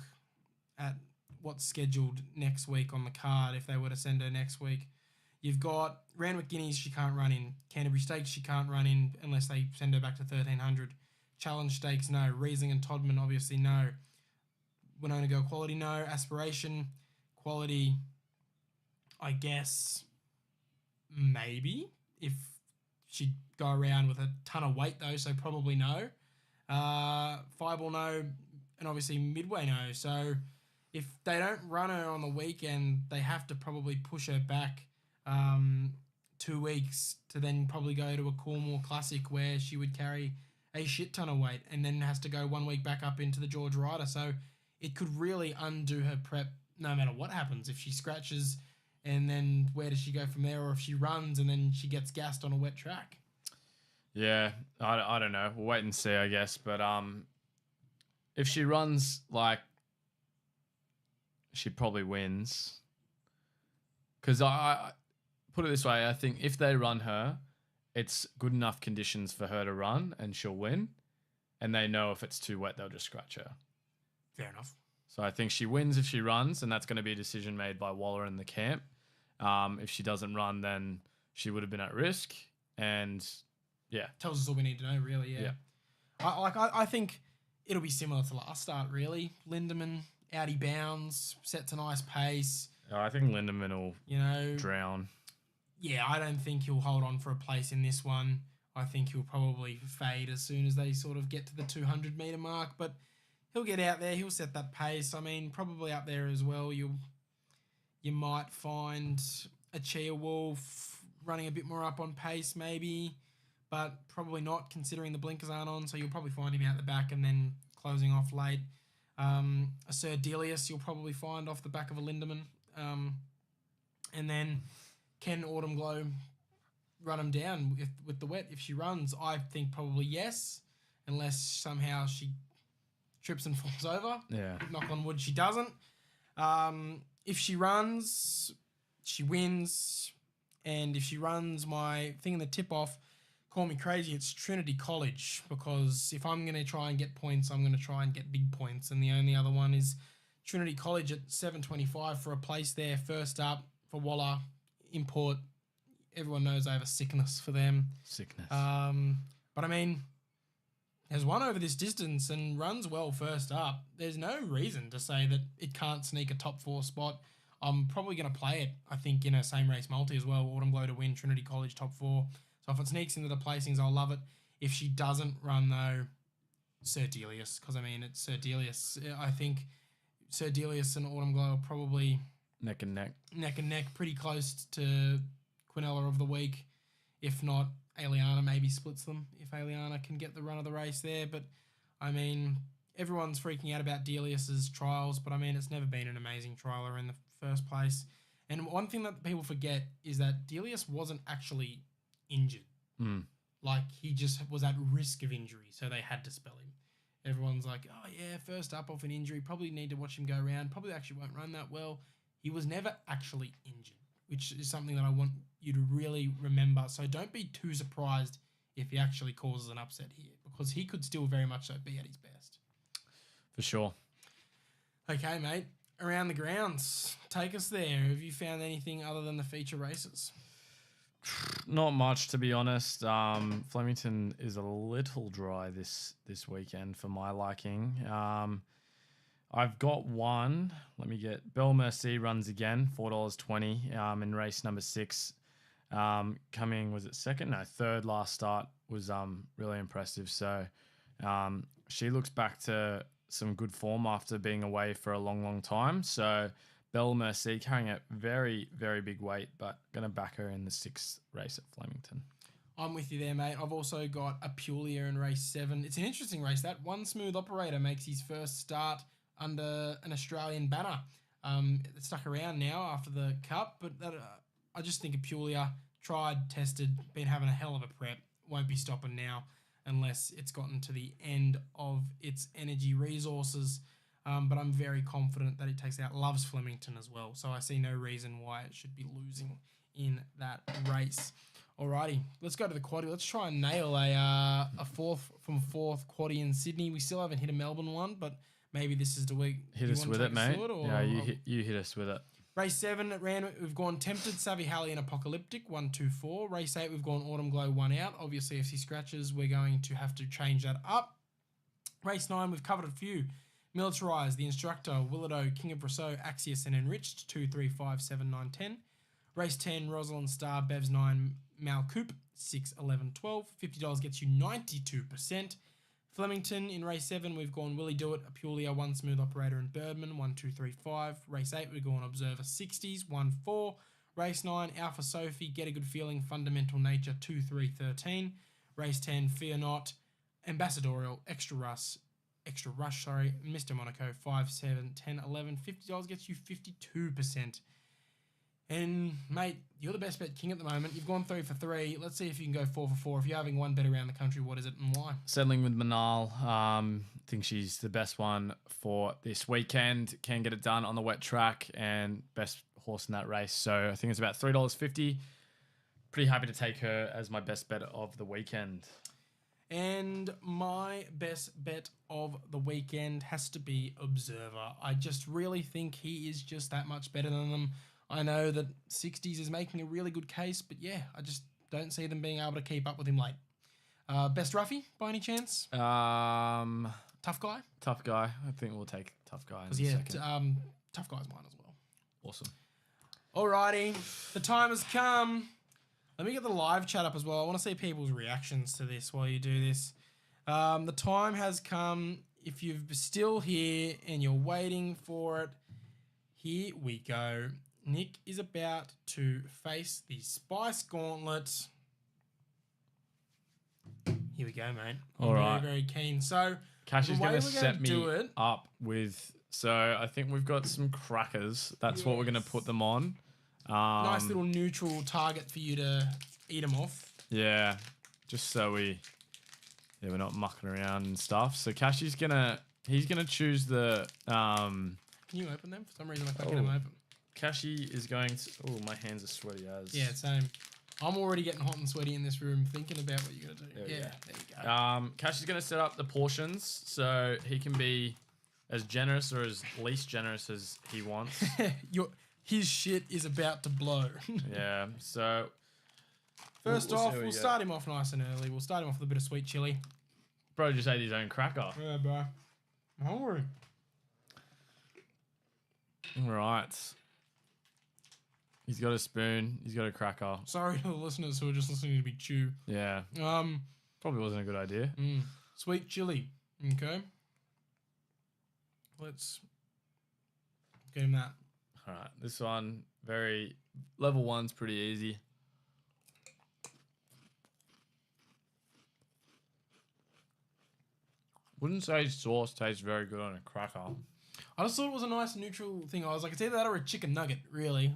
at what's scheduled next week on the card if they were to send her next week. You've got Randwick Guineas she can't run in. Canterbury Stakes she can't run in unless they send her back to 1300. Challenge Stakes, no. Riesling and Todman, obviously, no. Winona Girl Quality, no. Aspiration, Quality, I guess, maybe. If she'd go around with a ton of weight, though, so probably no. Fireball, no. And obviously Midway, no. So if they don't run her on the weekend, they have to probably push her back 2 weeks to then probably go to a Cornwall Classic where she would carry a shit ton of weight and then has to go 1 week back up into the George Ryder. So it could really undo her prep no matter what happens. If she scratches and then where does she go from there? Or if she runs and then she gets gassed on a wet track. Yeah, I don't know. We'll wait and see, I guess. But if she runs, like, she probably wins. Because I put it this way, I think if they run her, it's good enough conditions for her to run and she'll win. And they know if it's too wet, they'll just scratch her. Fair enough. So I think she wins if she runs, and that's going to be a decision made by Waller in the camp. If she doesn't run, then she would have been at risk. And, yeah. Tells us all we need to know, really, yeah. I think it'll be similar to last start, really. Lindemann, out he bounds, sets a nice pace. I think Lindemann will drown. Yeah, I don't think he'll hold on for a place in this one. I think he'll probably fade as soon as they sort of get to the 200-metre mark. But he'll get out there. He'll set that pace. I mean, probably up there as well. You might find a Chia Wolf running a bit more up on pace maybe, but probably not considering the blinkers aren't on. So you'll probably find him out the back and then closing off late. A Sir Delius you'll probably find off the back of a Lindemann. And then can Autumn Glow run them down with the wet. If she runs, I think probably yes, unless somehow she trips and falls over. Yeah. Knock on wood, she doesn't. If she runs, she wins. And if she runs, my thing in the tip-off, call me crazy, it's Trinity College, because if I'm going to try and get points, I'm going to try and get big points. And the only other one is Trinity College at 7.25 for a place there. First up for Waller, import. Everyone knows I have a sickness for them. Sickness. But I mean, has won over this distance and runs well first up. There's no reason to say that it can't sneak a top 4 spot. I'm probably going to play it, I think, in a same race multi as well. Autumn Glow to win, Trinity College top 4. So if it sneaks into the placings, I'll love it. If she doesn't run, though, Sir Delius, because I mean, it's Sir Delius. I think Sir Delius and Autumn Glow are probably neck and neck, pretty close to Quinella of the week. If not, Elleegant maybe splits them if Elleegant can get the run of the race there. But I mean, everyone's freaking out about Delius's trials, but I mean, it's never been an amazing trialer in the first place. And one thing that people forget is that Delius wasn't actually injured. Like, he just was at risk of injury, so they had to spell him. Everyone's like, oh yeah, first up off an injury, probably need to watch him go around, probably actually won't run that well. He was never actually injured, which is something that I want you to really remember. So don't be too surprised if he actually causes an upset here, because he could still very much so be at his best. For sure. Okay, mate. Around the grounds, take us there. Have you found anything other than the feature races? Not much, to be honest. Flemington is a little dry this weekend for my liking. I've got one. Let me get Belle Merci runs again, $4.20 in race number 6. Coming, was it second? No, third last start was really impressive. So she looks back to some good form after being away for a long time. So Belle Merci carrying a very, very big weight, but going to back her in the 6th race at Flemington. I'm with you there, mate. I've also got Apulia in race 7. It's an interesting race. That One Smooth Operator makes his first start under an Australian banner. It's stuck around now after the Cup, but I just think Apulia, tried, tested, been having a hell of a prep, won't be stopping now unless it's gotten to the end of its energy resources. But I'm very confident that it takes out. Loves Flemington as well, so I see no reason why it should be losing in that race. Alrighty, let's go to the quaddie. Let's try and nail a 4th from 4th quaddie in Sydney. We still haven't hit a Melbourne one, but maybe this is the week. Hit us with it, mate. Yeah, you hit us with it. Race 7 at Randwick, we've gone Tempted, Savvy Halley and Apocalyptic, 1, 2, 4. Race 8, we've gone Autumn Glow, 1 out. Obviously, if he scratches, we're going to have to change that up. Race 9, we've covered a few. Militarized, The Instructor, Willardo, King of Rousseau, Axios and Enriched, 2, 3, 5, 7, 9, 10. Race 10, Rosalind Star, Bevs 9, Mal Coop, 6, 11, 12. $50 gets you 92%. Flemington in race 7, we've gone Willie Do It, Apulia, One Smooth Operator and Birdman, 1, 2, 3, 5. Race 8, we've gone Observer 60s, 1, 4. Race 9, Alpha Sophie, Get a Good Feeling, Fundamental Nature, 2, 3, 13. Race 10, Fear Not, Ambassadorial, Extra Rush, Mr. Monaco, 5, 7, 10, 11. $50 gets you 52%. And, mate, you're the best bet king at the moment. You've gone 3 for 3. Let's see if you can go 4 for 4. If you're having one bet around the country, what is it and why? Settling with Manal. I think she's the best one for this weekend. Can get it done on the wet track and best horse in that race. So I think it's about $3.50. Pretty happy to take her as my best bet of the weekend. And my best bet of the weekend has to be Observer. I just really think he is just that much better than them. I know that 60s is making a really good case, but yeah, I just don't see them being able to keep up with him late. Best Ruffy, by any chance? Tough Guy? Tough Guy. I think we'll take Tough Guy in a second. Tough Guy's mine as well. Awesome. Alrighty, the time has come. Let me get the live chat up as well. I want to see people's reactions to this while you do this. The time has come. If you're still here and you're waiting for it, here we go. Nick is about to face the Spice Gauntlet. Here we go, mate. I'm right. very, very keen. So, Cash is going to set me it, up with... So, I think we've got some crackers. That's what we're going to put them on. Nice little neutral target for you to eat them off. Yeah, just so we're not mucking around and stuff. So Cashy's he's gonna choose the Can you open them? For some reason I can't get them open. Cashy is going to. Oh, my hands are sweaty as. Yeah, same. I'm already getting hot and sweaty in this room thinking about what you're gonna do. There you go. Cashy's gonna set up the portions so he can be as generous or as least generous as he wants. His shit is about to blow. Yeah. So First off, we'll start him off nice and early. We'll start him off with a bit of sweet chili. Bro just ate his own cracker. Yeah, bro. I'm hungry. All right. He's got a spoon. He's got a cracker. Sorry to the listeners who are just listening to me chew. Yeah. Probably wasn't a good idea. Sweet chili. Okay. Let's get him that. All right. This one, level 1's pretty easy. Wouldn't say sauce tastes very good on a cracker. I just thought it was a nice neutral thing. I was like, it's either that or a chicken nugget, really.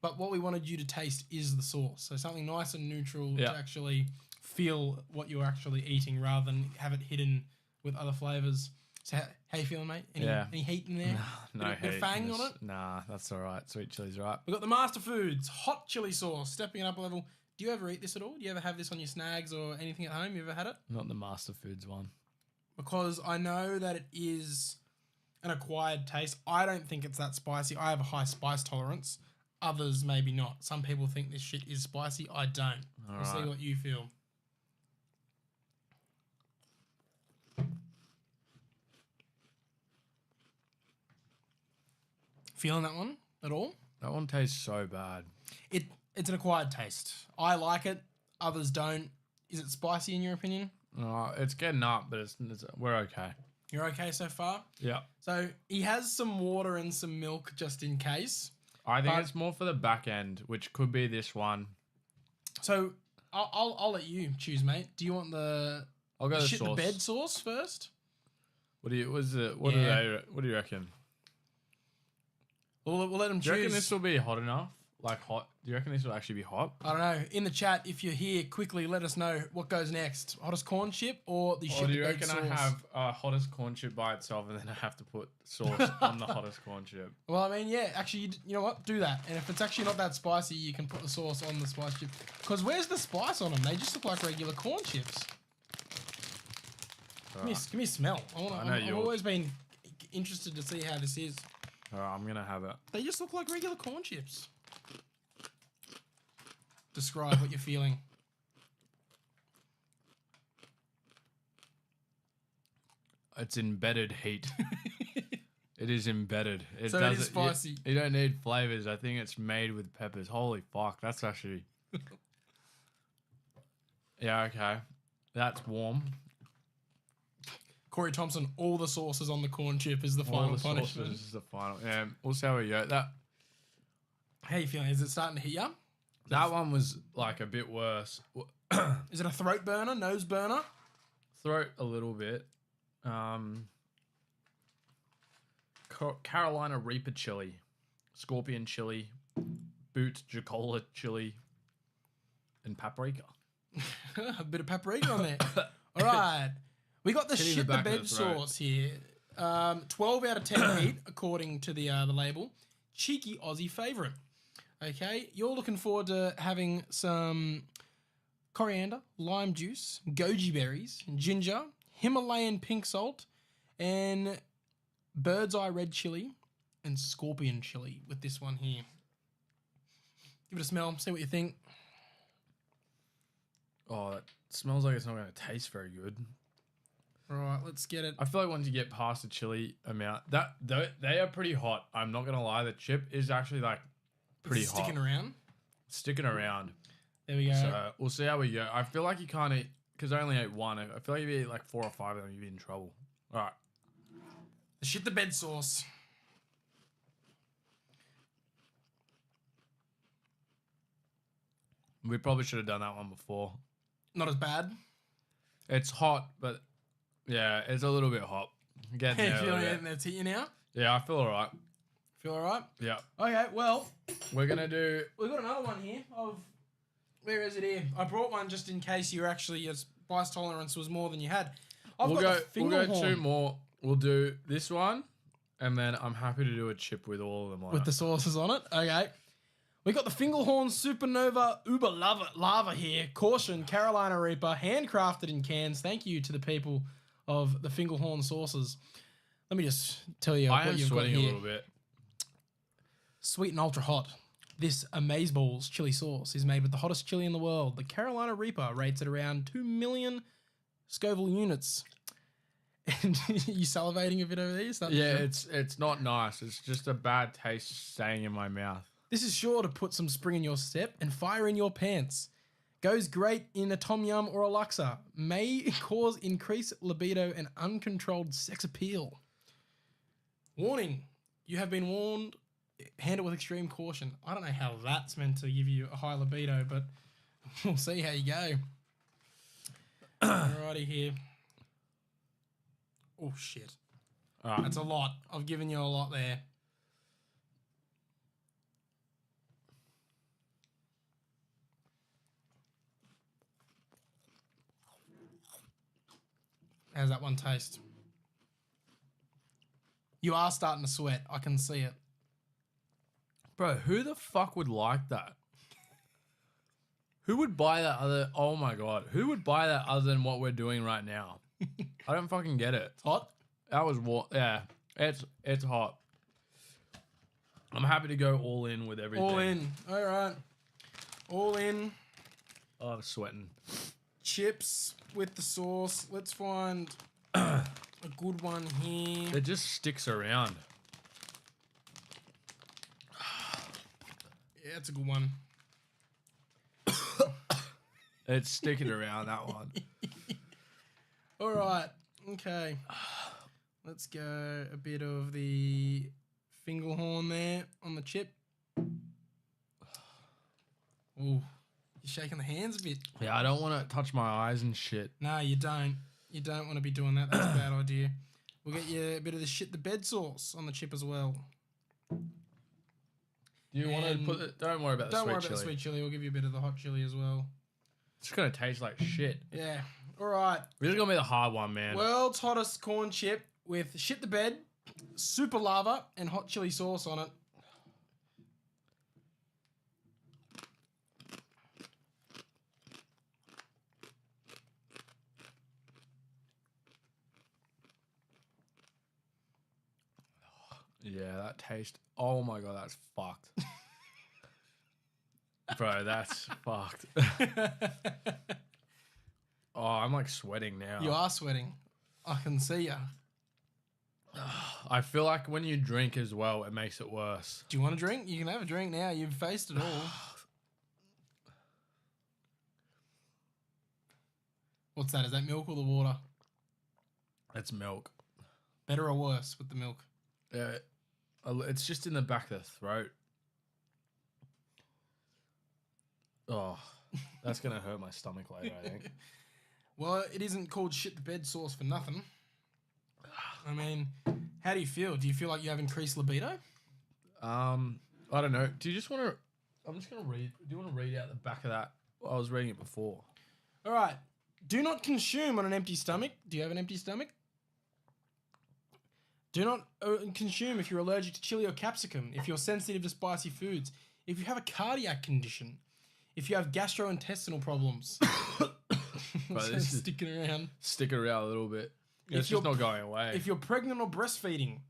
But what we wanted you to taste is the sauce. So something nice and neutral to actually feel what you're actually eating rather than have it hidden with other flavors. So how you feeling, mate? Any heat in there? No bit of fang on it? Nah, that's all right. Sweet chili's right. We've got the Master Foods hot chili sauce, stepping it up a level. Do you ever eat this at all? Do you ever have this on your snags or anything at home? You ever had it? Not the Master Foods one. Because I know that it is an acquired taste. I don't think it's that spicy. I have a high spice tolerance. Others maybe not. Some people think this shit is spicy. I don't. We'll see what you feel. Feeling that one at all? That one tastes so bad. It's an acquired taste. I like it. Others don't. Is it spicy in your opinion? It's getting up, but we're okay. You're okay so far? Yeah. So he has some water and some milk just in case. I think it's more for the back end, which could be this one. So I'll let you choose, mate. Do you want the I'll go the shit sauce. the bed sauce first? What do you reckon? We'll let them choose. Do you reckon this will be hot enough? Like hot? Do you reckon this will actually be hot? I don't know. In the chat, if you're here, quickly let us know what goes next. Hottest corn chip or the shit Or do the you bed reckon sauce? I have hottest corn chip by itself and then I have to put sauce on the hottest corn chip? Well, I mean, yeah, actually, you know what? Do that. And if it's actually not that spicy, you can put the sauce on the spice chip. Because where's the spice on them? They just look like regular corn chips. Give me a smell. I've always been interested to see how this is. Alright, I'm going to have it. They just look like regular corn chips. Describe what you're feeling. It's embedded heat. It is embedded. It is spicy. You don't need flavors. I think it's made with peppers. Holy fuck, that's actually... Yeah, okay. That's warm. Corey Thompson, all the sauces on the corn chip is the final punishment. This is the final. Yeah, we'll see how we go. How you feeling? Is it starting to hit you? That one was like a bit worse. Is it a throat burner, nose burner? Throat a little bit. Carolina Reaper chili, scorpion chili, boot Jacola chili, and paprika. A bit of paprika on there. All right. We got the shit the bed sauce here. 12 out of 10 heat, according to the label. Cheeky Aussie favourite. Okay, you're looking forward to having some coriander, lime juice, goji berries, ginger, Himalayan pink salt, and bird's eye red chili, and scorpion chili with this one here. Give it a smell, see what you think. Oh, it smells like it's not going to taste very good. All right, let's get it. I feel like once you get past the chili amount, they are pretty hot. I'm not going to lie, the chip is actually like pretty hot. Sticking around. There we go. So we'll see how we go. I feel like you can't eat, because I only ate one. I feel like if you eat like 4 or 5 of them, you'd be in trouble. All right. The shit the bed sauce. We probably should have done that one before. Not as bad. It's hot, but yeah, it's a little bit hot. Getting there. It's hit you now? Yeah, I feel all right. Feel all right? Yeah. Okay, well, We're going to do... we've got another one here of... Where is it here? I brought one just in case your spice tolerance was more than you had. We'll go Fingerhorn two more. We'll do this one, and then I'm happy to do a chip with all of them on with it. the sauces on it. Okay. We got the Fingerhorn Supernova Uber Lava here. Caution, Carolina Reaper, handcrafted in cans. Thank you to the people of the Fingerhorn sauces. Let me just tell you I what am you've got sweating a here. little bit. Sweet and ultra hot. This Amazeballs chili sauce is made with the hottest chili in the world. The Carolina Reaper rates at around 2 million Scoville units. And you salivating a bit over there? Yeah, it's not nice. It's just a bad taste staying in my mouth. This is sure to put some spring in your step and fire in your pants. Goes great in a tom yum or a laksa. May cause increased libido and uncontrolled sex appeal. Warning. You have been warned. Handle with extreme caution. I don't know how that's meant to give you a high libido, but we'll see how you go. Alrighty here. Oh, shit. All right. That's a lot. I've given you a lot there. How's that one taste? You are starting to sweat. I can see it. Bro, who the fuck would like that? Who would buy that other... Oh, my God. Who would buy that other than what we're doing right now? I don't fucking get it. It's hot? That was what... Yeah, it's hot. I'm happy to go all in with everything. All in. All right. All in. Oh, I'm sweating. Chips with the sauce. Let's find a good one here. It just sticks around. Yeah, that's a good one. It's sticking around, that one. All right. Okay. Let's go a bit of the Fingerhorn there on the chip. Ooh. You're shaking the hands a bit. Yeah, I don't want to touch my eyes and shit. No, you don't. You don't want to be doing that. That's a bad idea. We'll get you a bit of the shit the bed sauce on the chip as well. Do you want to put it? Don't worry about the sweet chili. Don't worry about the sweet chili. We'll give you a bit of the hot chili as well. It's going to taste like shit. Yeah. All right. This is going to be the hard one, man. World's hottest corn chip with shit the bed, super lava, and hot chili sauce on it. Yeah, that taste. Oh my God, that's fucked. Bro, that's fucked. Oh, I'm like sweating now. You are sweating. I can see ya. I feel like when you drink as well, it makes it worse. Do you want a drink? You can have a drink now. You've faced it all. What's that? Is that milk or the water? It's milk. Better or worse with the milk? Yeah, it's just in the back of the throat. Oh, that's going to hurt my stomach later, I think. Well, it isn't called shit the bed sauce for nothing. I mean, how do you feel? Do you feel like you have increased libido? I don't know. Do you just want to... I'm just going to read... Do you want to read out the back of that? I was reading it before. All right. Do not consume on an empty stomach. Do you have an empty stomach? Do not consume if you're allergic to chili or capsicum, if you're sensitive to spicy foods, if you have a cardiac condition, if you have gastrointestinal problems. Bro, So this is sticking around. sticking around a little bit. It's you're- just not going away. If you're pregnant or breastfeeding,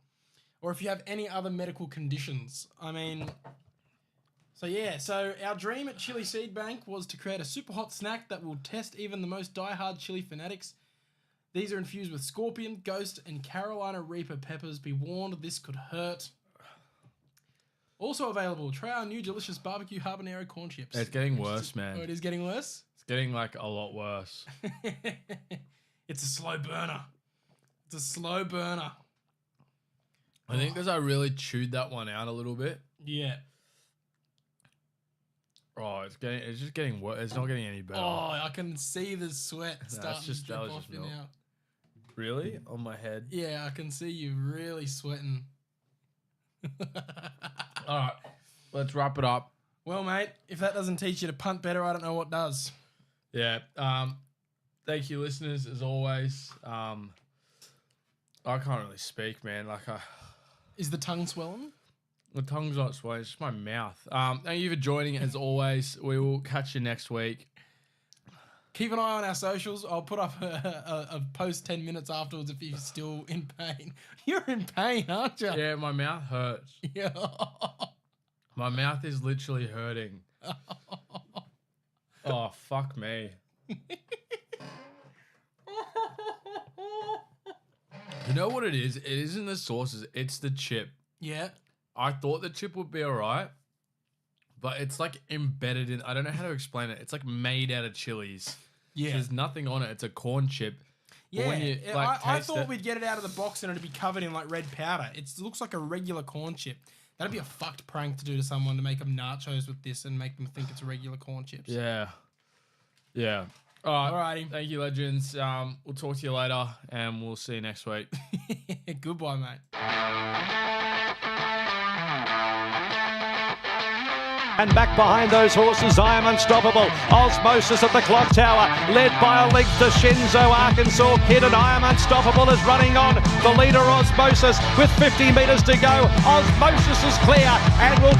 or if you have any other medical conditions. I mean, so yeah, so our dream at Chili Seed Bank was to create a super hot snack that will test even the most diehard chili fanatics. These are infused with scorpion, ghost, and Carolina Reaper peppers. Be warned, this could hurt. Also available, try our new delicious barbecue habanero corn chips. It's getting worse, man. Oh, it is getting worse? It's getting like a lot worse. It's a slow burner. It's a slow burner. I think because I really chewed that one out a little bit. Yeah. Oh, it's just getting worse. It's not getting any better. Oh, I can see the sweat starting just- to that drip was off just you milk. now. Really? On my head? Yeah, I can see you really sweating. All right, let's wrap it up. Well, mate, if that doesn't teach you to punt better, I don't know what does. Yeah. Thank you, listeners, as always. I can't really speak, man. Is the tongue swelling? The tongue's not swollen, it's just my mouth. Thank you for joining, as always. We will catch you next week. Keep an eye on our socials. I'll put up a post 10 minutes afterwards if you're still in pain. You're in pain, aren't you? Yeah, my mouth hurts. Yeah. My mouth is literally hurting. Oh, fuck me. You know what it is? It isn't the sauces, it's the chip. Yeah. I thought the chip would be alright, but it's like embedded in, I don't know how to explain it. It's like made out of chilies. Yeah. There's nothing on it. It's a corn chip. But Yeah. when you, I taste thought it- we'd get it out of the box and it'd be covered in like red powder. It looks like a regular corn chip. That'd be a fucked prank to do to someone to make them nachos with this and make them think it's regular corn chips. Yeah. Yeah. All right. Alrighty. Thank you, legends. We'll talk to you later, and we'll see you next week. Goodbye, mate. And back behind those horses, I Am Unstoppable. Osmosis at the clock tower, led by a length to Shinzo, Arkansas Kid, and I Am Unstoppable is running on. The leader, Osmosis, with 50 metres to go. Osmosis is clear and will